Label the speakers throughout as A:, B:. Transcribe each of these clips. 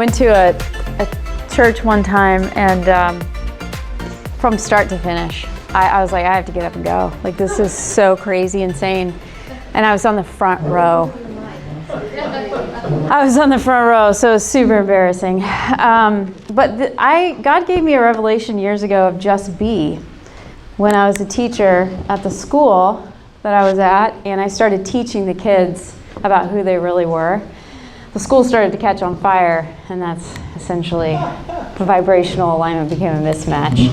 A: went to a church one time, and from start to finish, I was like, I have to get up and go. Like, this is so crazy, insane. And I was on the front row. So it was super embarrassing. But God gave me a revelation years ago of just be. When I was a teacher at the school that I was at, and I started teaching the kids about who they really were, the school started to catch on fire, and that's essentially the vibrational alignment became a mismatch.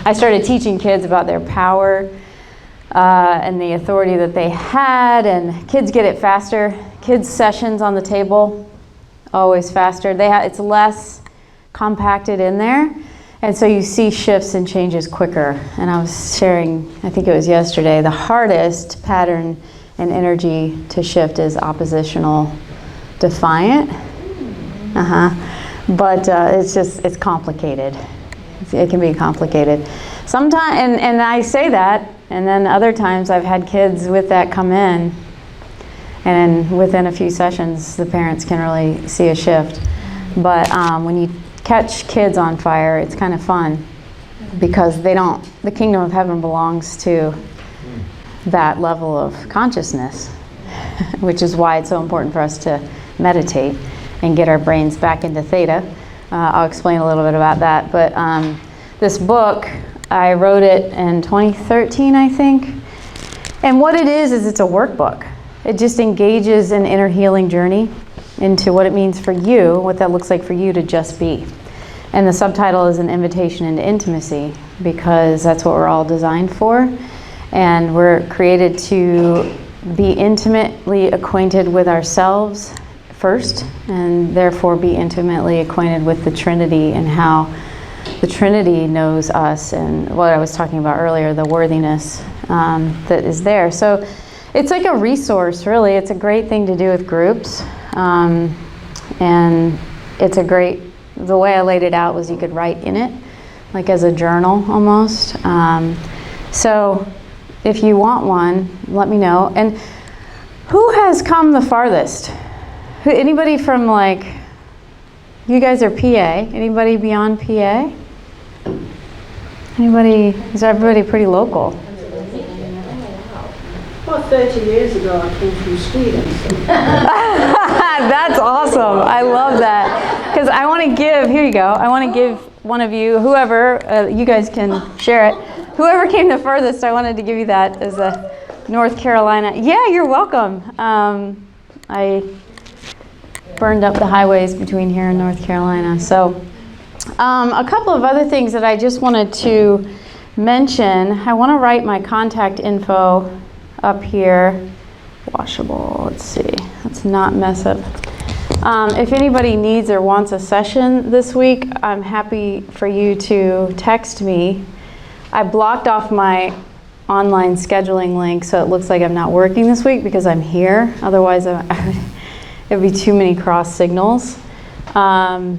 A: I started teaching kids about their power and the authority that they had, and kids get it faster. Kids' sessions on the table, always faster. It's less compacted in there, and so you see shifts and changes quicker. And I was sharing, I think it was yesterday, the hardest pattern and energy to shift is oppositional defiant. But it's complicated. It can be complicated. Sometimes, and I say that, and then other times I've had kids with that come in, and within a few sessions, the parents can really see a shift. But when you catch kids on fire, it's kind of fun, because the kingdom of heaven belongs to that level of consciousness, which is why it's so important for us to meditate and get our brains back into theta. I'll explain a little bit about that. But this book, I wrote it in 2013, I think. And what it is it's a workbook. It just engages an inner healing journey into what it means for you, what that looks like for you to just be. And the subtitle is An Invitation into Intimacy, because that's what we're all designed for. And we're created to be intimately acquainted with ourselves first, and therefore be intimately acquainted with the Trinity and how the Trinity knows us, and what I was talking about earlier, the worthiness that is there. So it's like a resource, really. It's a great thing to do with groups. And it's the way I laid it out was you could write in it, like as a journal almost. So if you want one, let me know. And who has come the farthest? Anybody from, like, you guys are PA. Anybody beyond PA? Is everybody pretty local?
B: Well, 30 years ago I came from Sweden.
A: That's awesome. I love that. Because I want to give, here you go, I want to give one of you, whoever, you guys can share it. Whoever came the furthest, I wanted to give you that as a North Carolina. Yeah, you're welcome. I burned up the highways between here and North Carolina. So a couple of other things that I just wanted to mention. I want to write my contact info up here. Washable, let's see. Let's not mess up. If anybody needs or wants a session this week, I'm happy for you to text me. I blocked off my online scheduling link so it looks like I'm not working this week because I'm here. Otherwise, it would be too many cross signals. And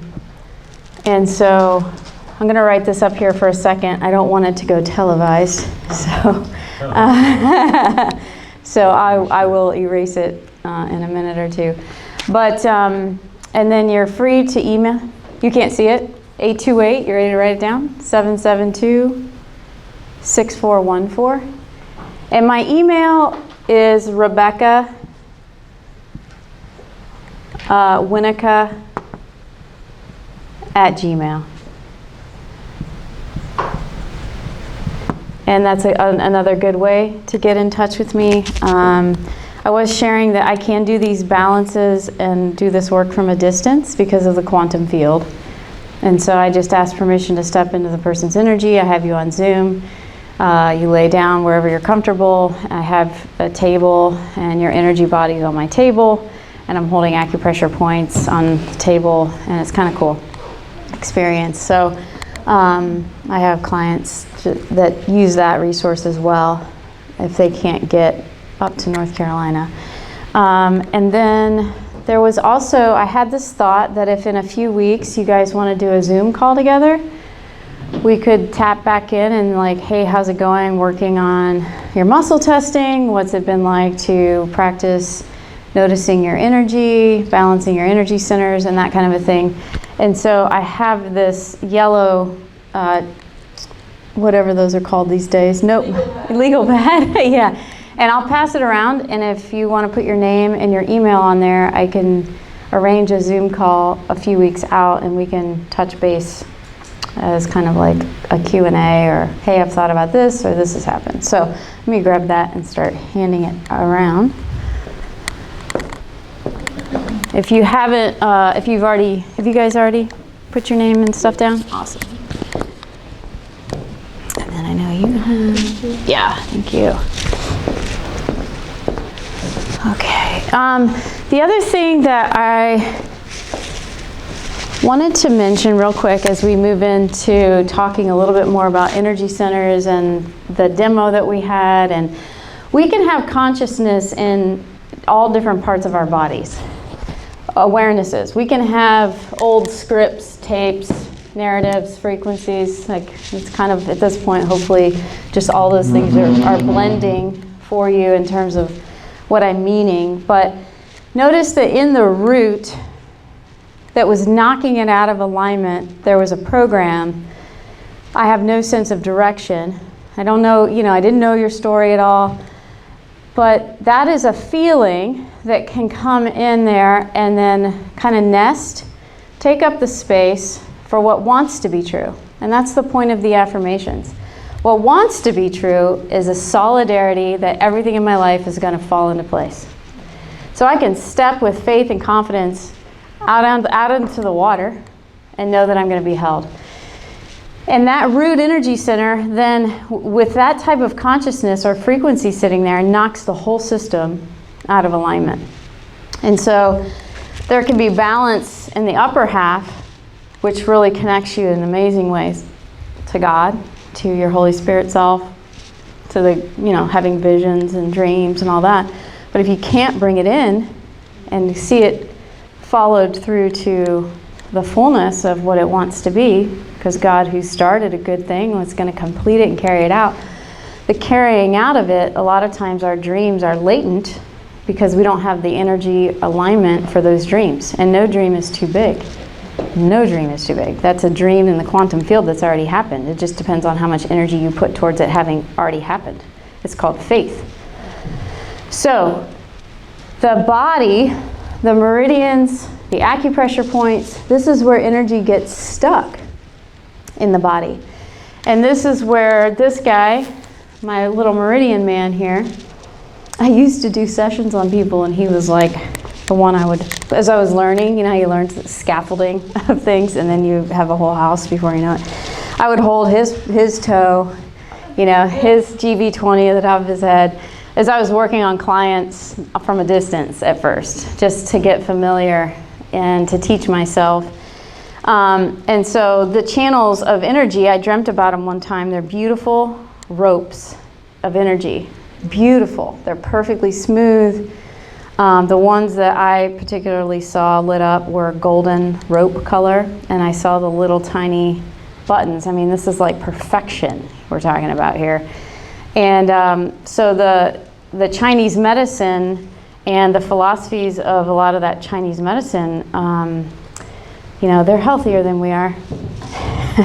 A: so I'm going to write this up here for a second. I don't want it to go televised. So I will erase it in a minute or two. But, and then you're free to email. You can't see it. 828, you ready to write it down? 772-6414. And my email is Rebecca Winnica @gmail. And that's another good way to get in touch with me. I was sharing that I can do these balances and do this work from a distance because of the quantum field. And so I just ask permission to step into the person's energy. I have you on Zoom. You lay down wherever you're comfortable. I have a table and your energy body's on my table, and I'm holding acupressure points on the table, and it's kind of cool experience. So I have clients that use that resource as well if they can't get up to North Carolina. And then there was also, I had this thought that if in a few weeks you guys want to do a Zoom call together, we could tap back in and like, hey, how's it going? Working on your muscle testing. What's it been like to practice noticing your energy, balancing your energy centers, and that kind of a thing. And so I have this yellow, whatever those are called these days. Nope. Legal pad. Yeah. And I'll pass it around, and if you want to put your name and your email on there, I can arrange a Zoom call a few weeks out, and we can touch base as kind of like a Q&A, or, hey, I've thought about this, or this has happened. So let me grab that and start handing it around. If you haven't, have you guys already put your name and stuff down? Awesome. And then I know you have, yeah, thank you. Okay, the other thing that I wanted to mention real quick as we move into talking a little bit more about energy centers and the demo that we had, and we can have consciousness in all different parts of our bodies, awarenesses. We can have old scripts, tapes, narratives, frequencies, like it's kind of at this point hopefully just all those things are blending for you in terms of what I'm meaning. But notice that in the root that was knocking it out of alignment, there was a program. I have no sense of direction. I don't know, I didn't know your story at all. But that is a feeling that can come in there and then kind of nest, take up the space for what wants to be true. And that's the point of the affirmations. What wants to be true is a solidarity that everything in my life is going to fall into place. So I can step with faith and confidence out into the water and know that I'm going to be held. And that root energy center then, with that type of consciousness or frequency sitting there, knocks the whole system out of alignment. And so there can be balance in the upper half, which really connects you in amazing ways to God, to your Holy Spirit self, to the, having visions and dreams and all that. But if you can't bring it in and see it followed through to the fullness of what it wants to be, because God, who started a good thing, was going to complete it and carry it out. The carrying out of it, a lot of times our dreams are latent because we don't have the energy alignment for those dreams. And no dream is too big. No dream is too big. That's a dream in the quantum field that's already happened. It just depends on how much energy you put towards it having already happened. It's called faith. So the body, the meridians, the acupressure points, this is where energy gets stuck in the body. And this is where this guy, my little meridian man here, I used to do sessions on people, and he was like the one I would, as I was learning, how you learn scaffolding of things, and then you have a whole house before you know it. I would hold his toe, his GV20 at the top of his head, as I was working on clients from a distance at first, just to get familiar and to teach myself. And so the channels of energy, I dreamt about them one time. They're beautiful ropes of energy. Beautiful. They're perfectly smooth. The ones that I particularly saw lit up were golden rope color, and I saw the little tiny buttons. I mean, this is like perfection we're talking about here. And so the Chinese medicine and the philosophies of a lot of that Chinese medicine, they're healthier than we are.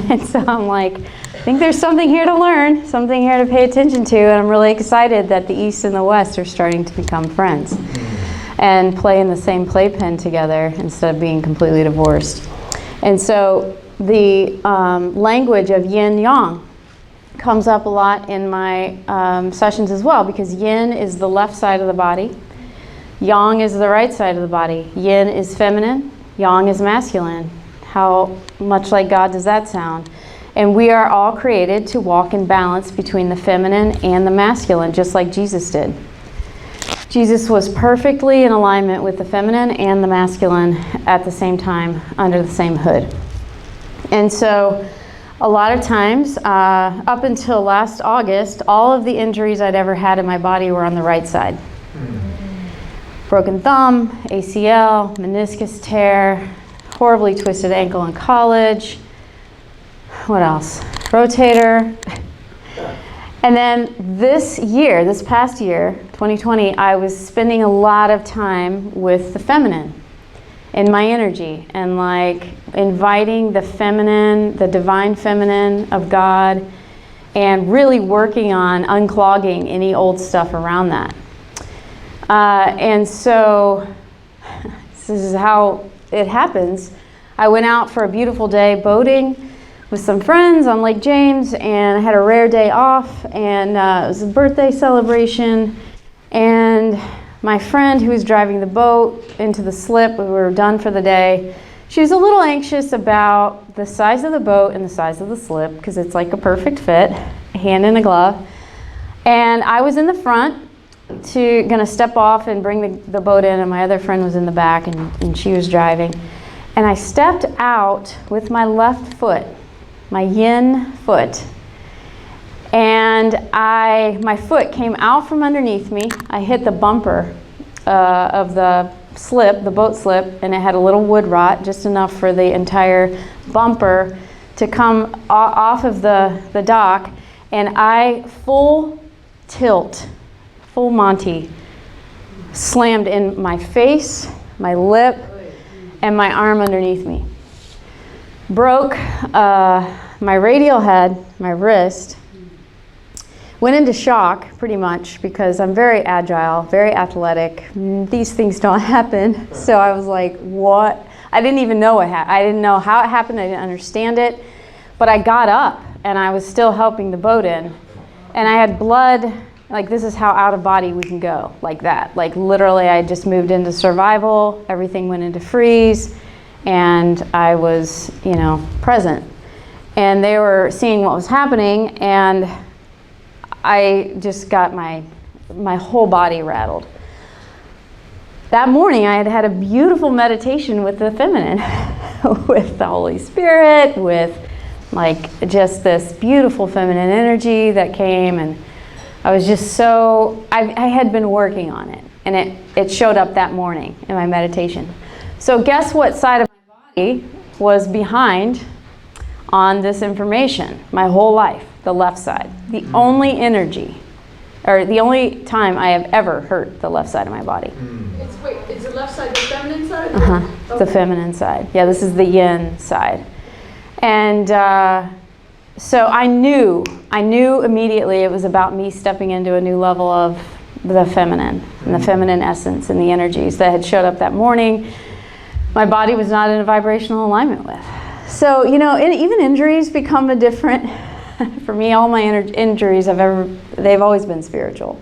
A: And so I'm like, I think there's something here to learn, something here to pay attention to, and I'm really excited that the East and the West are starting to become friends and play in the same playpen together instead of being completely divorced. And so the language of yin-yang comes up a lot in my sessions as well, because yin is the left side of the body, yang is the right side of the body. Yin is feminine, yang is masculine. How much like God does that sound? And we are all created to walk in balance between the feminine and the masculine, just like Jesus did. Jesus was perfectly in alignment with the feminine and the masculine at the same time under the same hood. And so a lot of times, up until last August, all of the injuries I'd ever had in my body were on the right side. Broken thumb, ACL, meniscus tear, horribly twisted ankle in college. What else? Rotator. And then this past year, 2020, I was spending a lot of time with the feminine. in my energy, and like inviting the feminine, the divine feminine of God, and really working on unclogging any old stuff around that. And so this is how it happens. I went out for a beautiful day boating with some friends on Lake James, and I had a rare day off, and it was a birthday celebration, and my friend who was driving the boat into the slip, we were done for the day, she was a little anxious about the size of the boat and the size of the slip, because it's like a perfect fit, a hand in a glove. And I was in the front, gonna step off and bring the boat in, and my other friend was in the back, and she was driving. And I stepped out with my left foot, my yin foot, and my foot came out from underneath me. I hit the bumper of the slip, the boat slip, and it had a little wood rot, just enough for the entire bumper to come off of the dock, and I full tilt, full Monty, slammed in my face, my lip, and my arm underneath me. Broke my radial head, my wrist, went into shock pretty much because I'm very agile, very athletic. These things don't happen. So I was like, what? I didn't even know what happened. I didn't know how it happened. I didn't understand it. But I got up and I was still helping the boat in. And I had blood, like this is how out of body we can go, like that. Like literally I just moved into survival, everything went into freeze, and I was, present. And they were seeing what was happening, and I just got my whole body rattled. That morning I had had a beautiful meditation with the feminine, with the Holy Spirit, with like just this beautiful feminine energy that came, and I was just so, I had been working on it, and it showed up that morning in my meditation. So guess what side of my body was behind on this information my whole life? The left side. The only energy, or the only time I have ever hurt the left side of my body.
B: Is the left side the feminine side?
A: Okay. The feminine side. Yeah, this is the yin side. And so I knew immediately it was about me stepping into a new level of the feminine, and the feminine essence and the energies that had showed up that morning. My body was not in a vibrational alignment with. So, even injuries become a different, for me, all my injuries they've always been spiritual.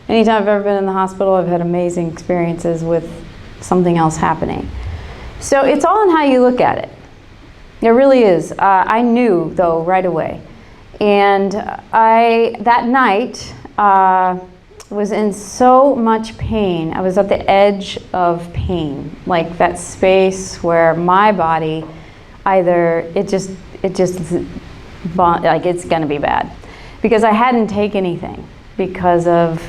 A: Anytime I've ever been in the hospital, I've had amazing experiences with something else happening. So it's all in how you look at it. It really is. I knew, though, right away. And that night, was in so much pain. I was at the edge of pain, like that space where my body either, it just like it's gonna be bad. Because I hadn't taken anything because of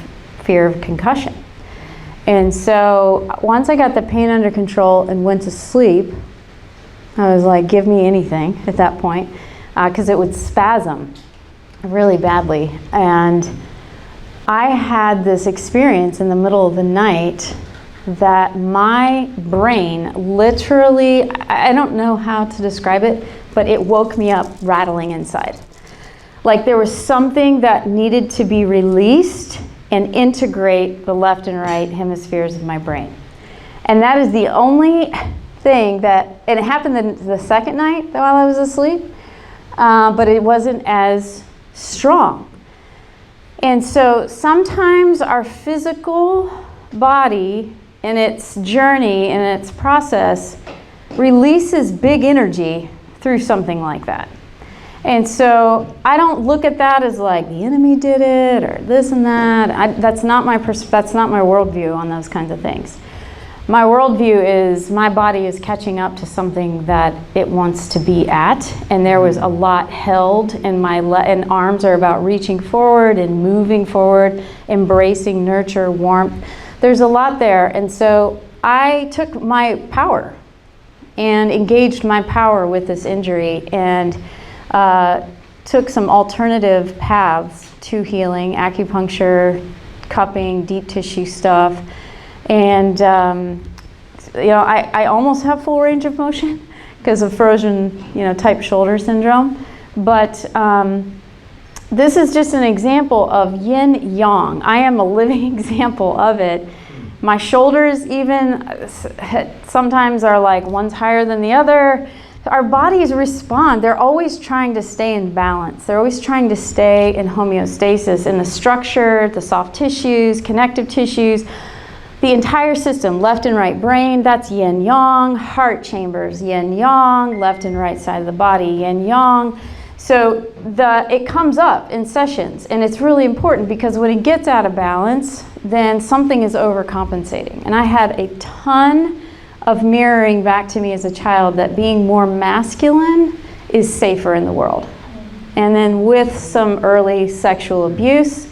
A: fear of concussion. And so once I got the pain under control and went to sleep, I was like, give me anything at that point, because it would spasm really badly. And I had this experience in the middle of the night that my brain literally, I don't know how to describe it, but it woke me up rattling inside. Like there was something that needed to be released and integrate the left and right hemispheres of my brain. And that is the only thing that, and it happened the second night while I was asleep, but it wasn't as strong. And so sometimes our physical body in its journey and its process releases big energy through something like that. And so I don't look at that as like the enemy did it or this and that. That's not my worldview on those kinds of things. My worldview is my body is catching up to something that it wants to be at, and there was a lot held in my and arms are about reaching forward and moving forward, embracing nurture, warmth. There's a lot there, and so I took my power and engaged my power with this injury and took some alternative paths to healing, acupuncture, cupping, deep tissue stuff, and I almost have full range of motion because of frozen, type shoulder syndrome. But this is just an example of yin yang. I am a living example of it. My shoulders even sometimes are like one's higher than the other. Our bodies respond. They're always trying to stay in balance. They're always trying to stay in homeostasis in the structure, the soft tissues, connective tissues, the entire system, left and right brain, that's yin yang, heart chambers, yin yang, left and right side of the body, yin yang. So it comes up in sessions, and it's really important because when it gets out of balance, then something is overcompensating. And I had a ton of mirroring back to me as a child that being more masculine is safer in the world. And then with some early sexual abuse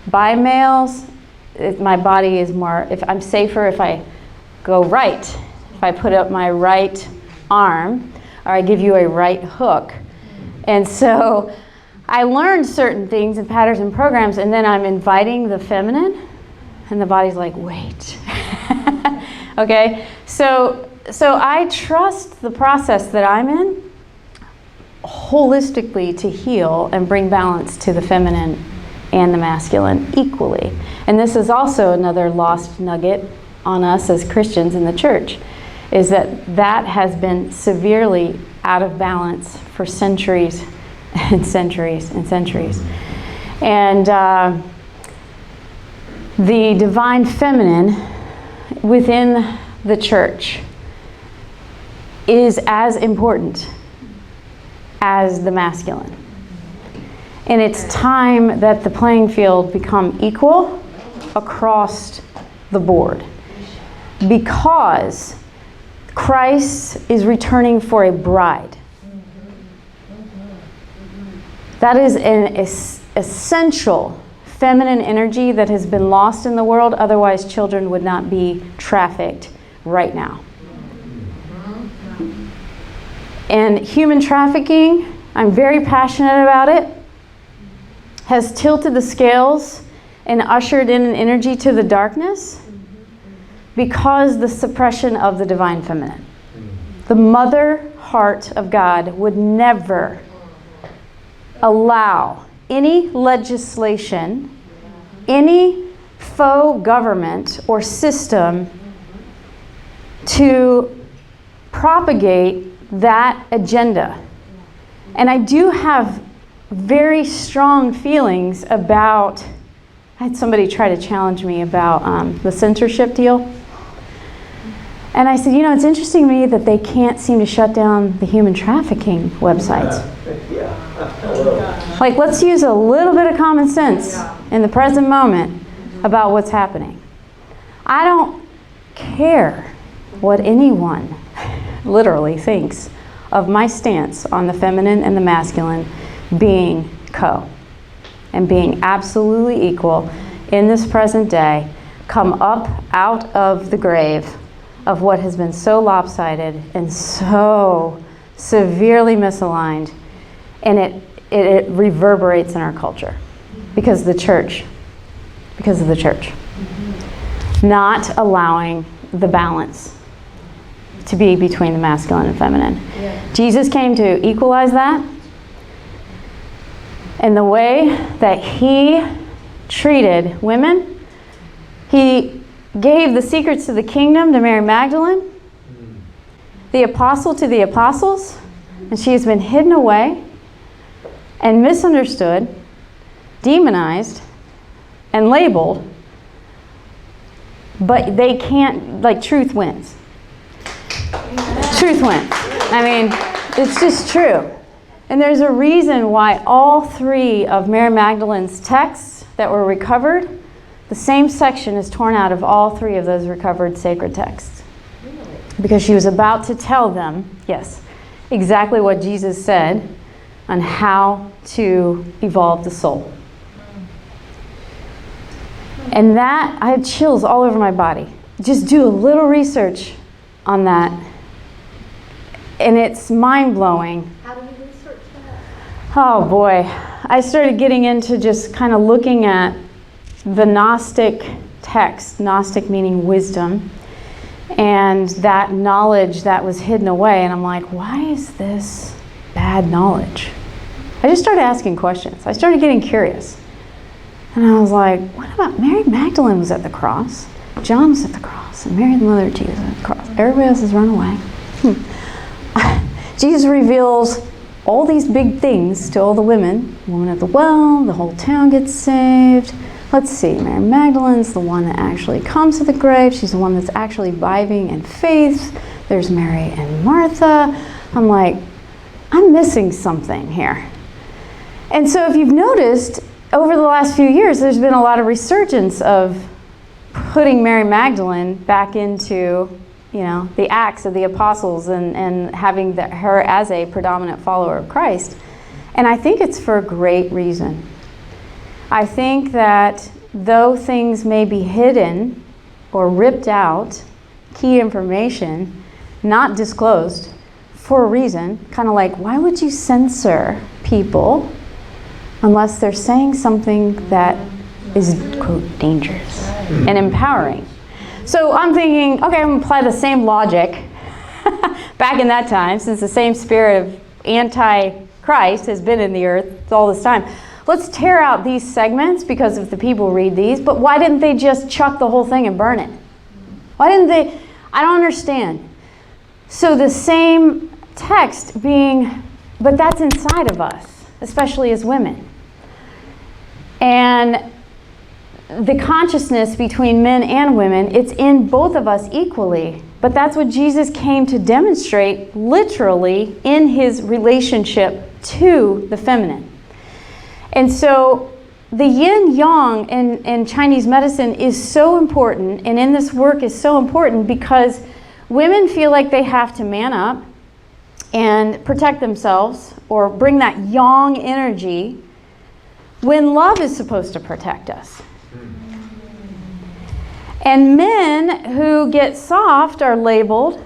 A: by males, my body is more, if I'm safer if I go right, if I put up my right arm, or I give you a right hook. And so I learned certain things and patterns and programs, and then I'm inviting the feminine, and the body's like, wait. Okay? So I trust the process that I'm in holistically to heal and bring balance to the feminine and the masculine equally. And this is also another lost nugget on us as Christians in the church, is that has been severely out of balance for centuries and centuries and centuries. And the divine feminine within the church is as important as the masculine. And it's time that the playing field become equal across the board, because Christ is returning for a bride. That is an essential feminine energy that has been lost in the world. Otherwise, children would not be trafficked right now. And human trafficking, I'm very passionate about it, has tilted the scales and ushered in an energy to the darkness because the suppression of the divine feminine. The mother heart of God would never allow any legislation, any faux government or system to propagate that agenda. And I do have very strong feelings about, I had somebody try to challenge me about the censorship deal. And I said, it's interesting to me that they can't seem to shut down the human trafficking websites. Like, let's use a little bit of common sense in the present moment about what's happening. I don't care what anyone literally thinks of my stance on the feminine and the masculine being and being absolutely equal in this present day, come up out of the grave of what has been so lopsided and so severely misaligned, and it reverberates in our culture because of the church, not allowing the balance to be between the masculine and feminine. Yeah. Jesus came to equalize that. And the way that he treated women, he gave the secrets to the kingdom to Mary Magdalene, the apostle to the apostles, and she has been hidden away and misunderstood, demonized, and labeled, but they can't, truth wins. Truth wins. I mean, it's just true. And there's a reason why all three of Mary Magdalene's texts that were recovered, the same section is torn out of all three of those recovered sacred texts. Because she was about to tell them, yes, exactly what Jesus said on how to evolve the soul. And that, I had chills all over my body. Just do a little research on that. And it's mind-blowing.
B: How do you research that?
A: Oh boy. I started getting into just kind of looking at the Gnostic text, Gnostic meaning wisdom, And that knowledge that was hidden away, and I'm like, why is this bad knowledge? I just started asking questions. I started getting curious. And I was like, what about Mary Magdalene was at the cross, John was at the cross, and Mary the mother of Jesus at the cross. Everybody else has run away. Jesus reveals all these big things to all the women. The woman at the well, the whole town gets saved. Let's see, Mary Magdalene's the one that actually comes to the grave. She's the one that's actually vibing in faith. There's Mary and Martha. I'm like, I'm missing something here. And so if you've noticed, over the last few years, there's been a lot of resurgence of putting Mary Magdalene back into, the Acts of the Apostles and having her as a predominant follower of Christ. And I think it's for a great reason. I think that though things may be hidden or ripped out, key information, not disclosed, for a reason, kind of like, why would you censor people unless they're saying something that is, quote, dangerous and empowering? So I'm thinking, okay, I'm going to apply the same logic back in that time, since the same spirit of anti-Christ has been in the earth all this time. Let's tear out these segments because if the people read these, but why didn't they just chuck the whole thing and burn it? Why didn't they? I don't understand. So the same text but that's inside of us, especially as women. And the consciousness between men and women, it's in both of us equally. But that's what Jesus came to demonstrate literally in his relationship to the feminine. And so the yin-yang in Chinese medicine is so important, and in this work is so important because women feel like they have to man up and protect themselves or bring that yang energy when love is supposed to protect us. And men who get soft are labeled,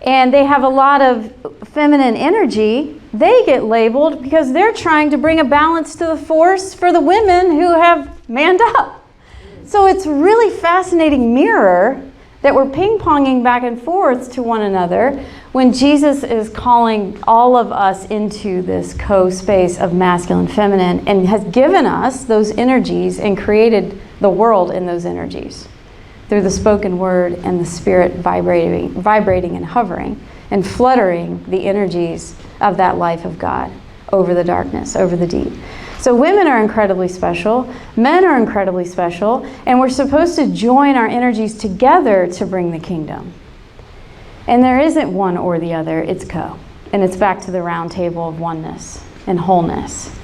A: and they have a lot of feminine energy. They get labeled because they're trying to bring a balance to the force for the women who have manned up. So it's a really fascinating mirror that we're ping-ponging back and forth to one another when Jesus is calling all of us into this co-space of masculine and feminine and has given us those energies and created the world in those energies through the spoken word and the spirit vibrating and hovering and fluttering the energies of that life of God over the darkness, over the deep. So women are incredibly special, men are incredibly special, and we're supposed to join our energies together to bring the kingdom. And there isn't one or the other, it's co. And it's back to the round table of oneness and wholeness.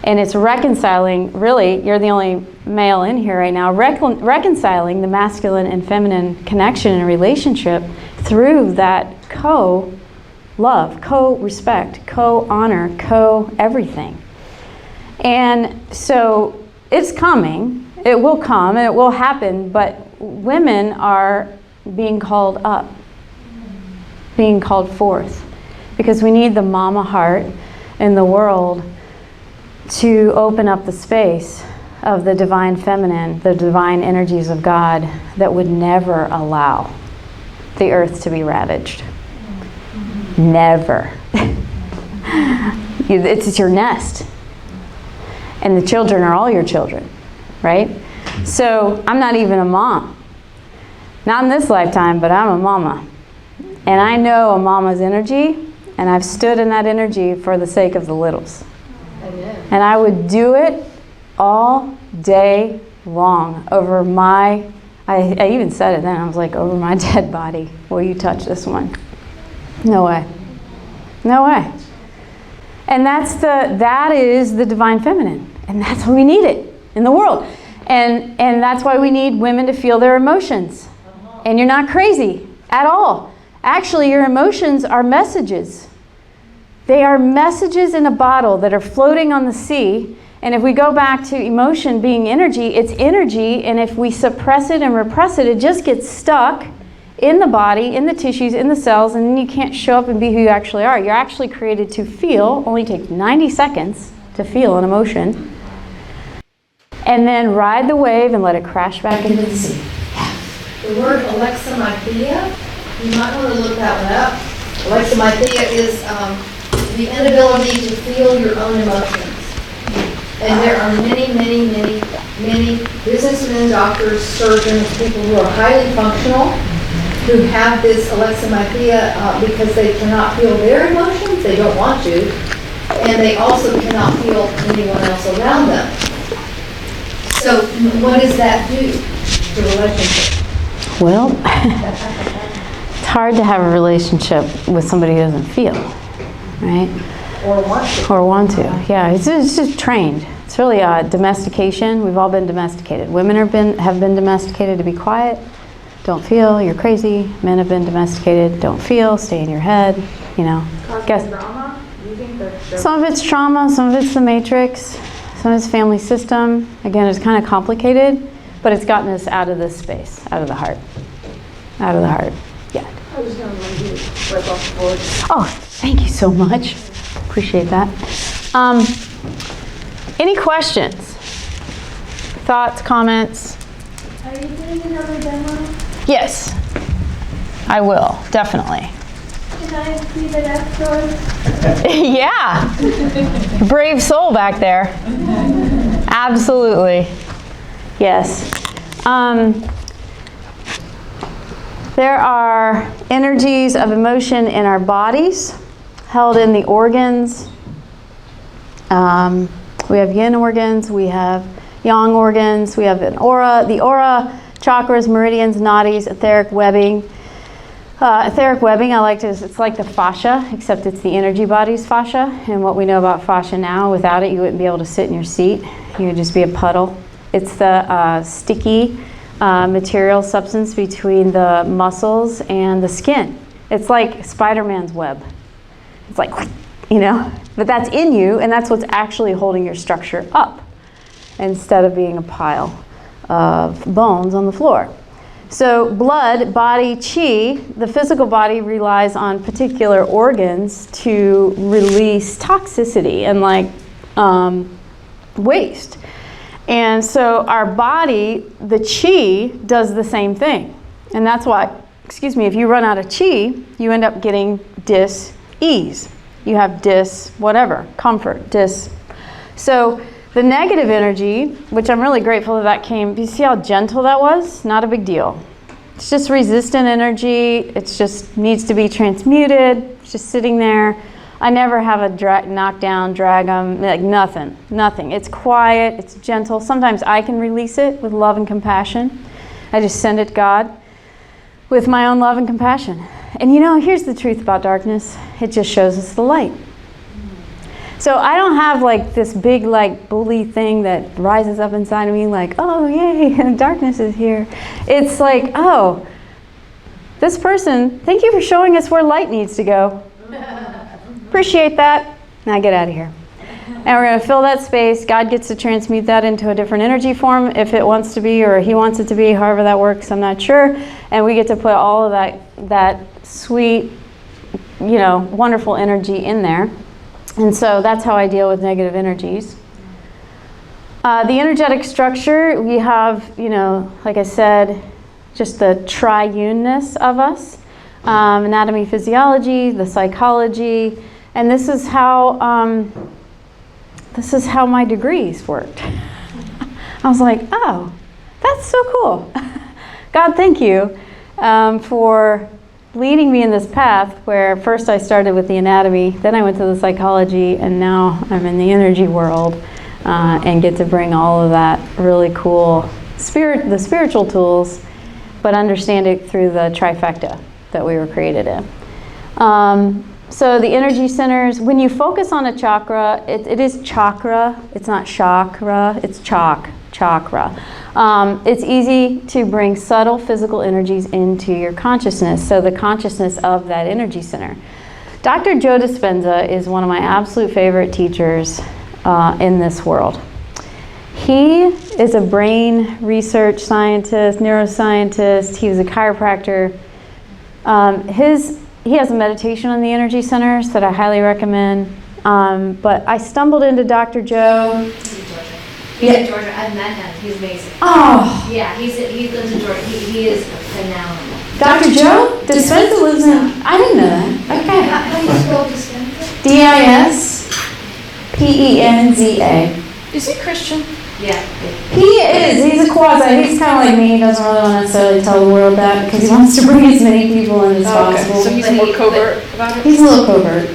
A: And it's reconciling, really, you're the only male in here right now, reconciling the masculine and feminine connection and relationship through that co-love, co-respect, co-honor, co-everything. And so it's coming, it will come, and it will happen, but women are being called up, being called forth, because we need the mama heart in the world to open up the space of the divine feminine, the divine energies of God that would never allow the earth to be ravaged. Never. It's your nest. And the children are all your children, right? So I'm not even a mom. Not in this lifetime, but I'm a mama. And I know a mama's energy, and I've stood in that energy for the sake of the littles. And I would do it all day long over I even said it then, I was like, over my dead body, will you touch this one? No way. No way. And that is the divine feminine. And that's why we need it in the world. And that's why we need women to feel their emotions. And you're not crazy at all. Actually, your emotions are messages. They are messages in a bottle that are floating on the sea. And if we go back to emotion being energy, it's energy. And if we suppress it and repress it, it just gets stuck in the body, in the tissues, in the cells, and then you can't show up and be who you actually are. You're actually created to feel. Only takes 90 seconds to feel an emotion. And then ride the wave and let it crash back into the sea.
C: the word alexithymia, you might want to look that one up. Alexithymia is the inability to feel your own emotions. And there are many businessmen, doctors, surgeons, people who are highly functional who have this alexithymia because they cannot feel their emotions, they don't want to, and they also cannot feel anyone else around them. So what does that do to the relationship?
A: Well, it's hard to have a relationship with somebody who doesn't feel, right?
C: Or want to.
A: Or want to. Yeah, it's just trained. It's really domestication. We've all been domesticated. Women have been domesticated to be quiet, don't feel, you're crazy. Men have been domesticated, don't feel, stay in your head, you know.
B: Trauma? Do you think that
A: Some of it's trauma, some of it's the matrix, some of it's family system. Again, it's kind of complicated, but it's gotten us out of this space, out of the heart. Out of the heart, yeah.
B: I was going to run you right off the board.
A: Oh, thank you so much. Appreciate that. Any questions? Thoughts, comments?
D: Are you doing another demo?
A: Yes, I will, definitely.
D: Can I see the afterwards?
A: Yeah, brave soul back there. Absolutely, yes. There are energies of emotion in our bodies, held in the organs. We have yin organs, we have yang organs, we have an aura. The aura, chakras, meridians, nadis, etheric webbing. Etheric webbing, I like to, it's like the fascia, except it's the energy body's fascia. And what we know about fascia now, without it, you wouldn't be able to sit in your seat. You would just be a puddle. It's the sticky material substance between the muscles and the skin. It's like Spider-Man's web. It's like, you know, but that's in you, and that's what's actually holding your structure up instead of being a pile of bones on the floor. So blood, body, chi, the physical body relies on particular organs to release toxicity and like waste. And so our body, the chi, does the same thing. And that's why, if you run out of chi, you end up getting dis-ease. You have comfort, dis. So the negative energy, which I'm really grateful that came, do you see how gentle that was? Not a big deal. It's just resistant energy. It just needs to be transmuted. It's just sitting there. I never have a knock down, drag them, like nothing. It's quiet, it's gentle. Sometimes I can release it with love and compassion. I just send it to God with my own love and compassion. And you know, here's the truth about darkness. It just shows us the light. So I don't have like this big like bully thing that rises up inside of me like, oh yay, darkness is here. It's like, oh, this person, thank you for showing us where light needs to go. Appreciate that. Now get out of here. And we're going to fill that space. God gets to transmute that into a different energy form if it wants to be, or he wants it to be, however that works, I'm not sure. And we get to put all of that sweet, you know, wonderful energy in there. And so that's how I deal with negative energies. The energetic structure, we have, you know, like I said, just the triuneness of us. Anatomy, physiology, the psychology, and this is how my degrees worked. I was like, oh, that's so cool. God, thank you for leading me in this path where first I started with the anatomy, then I went to the psychology, and now I'm in the energy world and get to bring all of that really cool the spiritual tools, but understand it through the trifecta that we were created in. So the energy centers, when you focus on a chakra, it is chakra, it's not chakra, it's chakra. It's easy to bring subtle physical energies into your consciousness, so the consciousness of that energy center. Dr. Joe Dispenza is one of my absolute favorite teachers in this world. He is a brain research scientist, neuroscientist, he was a chiropractor. He has a meditation on the energy centers that I highly recommend. But I stumbled into Dr. Joe.
C: He's in Georgia. I've met him. He's amazing.
A: Oh,
C: Yeah, he lives in Georgia. He is phenomenal.
A: Dr. Joe Dispenza lives in, I didn't know that. Okay.
C: How do you spell Dispenza?
A: Dispenza.
E: Is he Christian?
C: Yeah.
A: He is. He's a quasi. He's kind of like me. He doesn't really want to necessarily tell the world that because he wants to bring as many people in as possible.
E: So he's
C: But
E: more
C: he-
E: covert about it?
A: He's a little covert.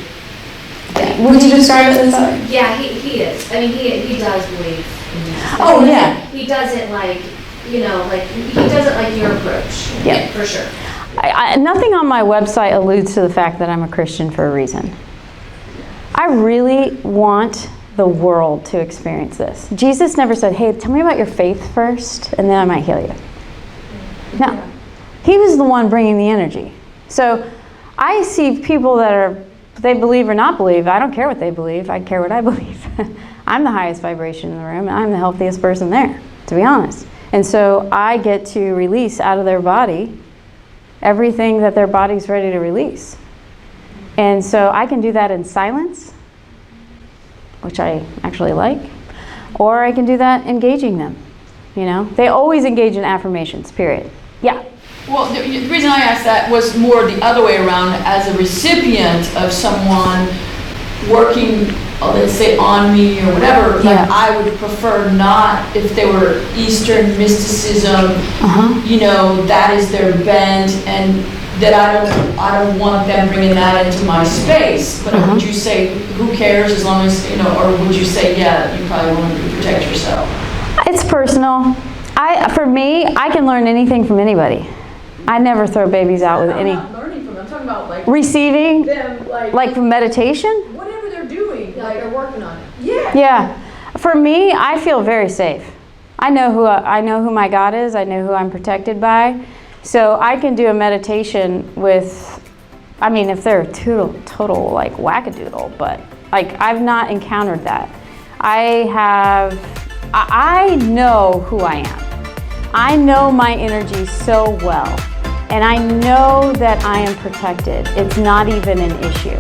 A: Yeah. Would you describe it as that?
C: Yeah, he is. I mean, he does believe in that.
A: Oh, yeah.
C: He doesn't like, he doesn't like your approach.
A: Yeah.
C: For sure.
A: Nothing on my website alludes to the fact that I'm a Christian for a reason. I really want the world to experience this. Jesus never said, hey, tell me about your faith first, and then I might heal you. No. He was the one bringing the energy. So I see people that they believe or not believe. I don't care what they believe. I care what I believe. I'm the highest vibration in the room, and I'm the healthiest person there, to be honest. And so I get to release out of their body everything that their body's ready to release. And so I can do that in silence, which I actually like, or I can do that engaging them. They always engage in affirmations, period. Yeah.
E: Well, the reason I asked that was more the other way around. As a recipient of someone working, let's say, on me or whatever,
A: Yeah.
E: like I would prefer not, if they were Eastern mysticism, that is their bent, and that I don't want them bringing that into my space. But would you say, who cares, as long as, or would you say, yeah, you probably want to protect yourself?
A: It's personal. For me, I can learn anything from anybody. I never throw babies out with any.
B: I'm not learning from them. I'm talking about like
A: Receiving,
B: them,
A: like from meditation?
B: whatever they're doing.
C: Like they're working on it.
B: Yeah.
A: Yeah. For me, I feel very safe. I know who my God is. I know who I'm protected by. So I can do a meditation with, if they're total like wackadoodle, but like I've not encountered that. I know who I am. I know my energy so well. And I know that I am protected. It's not even an issue.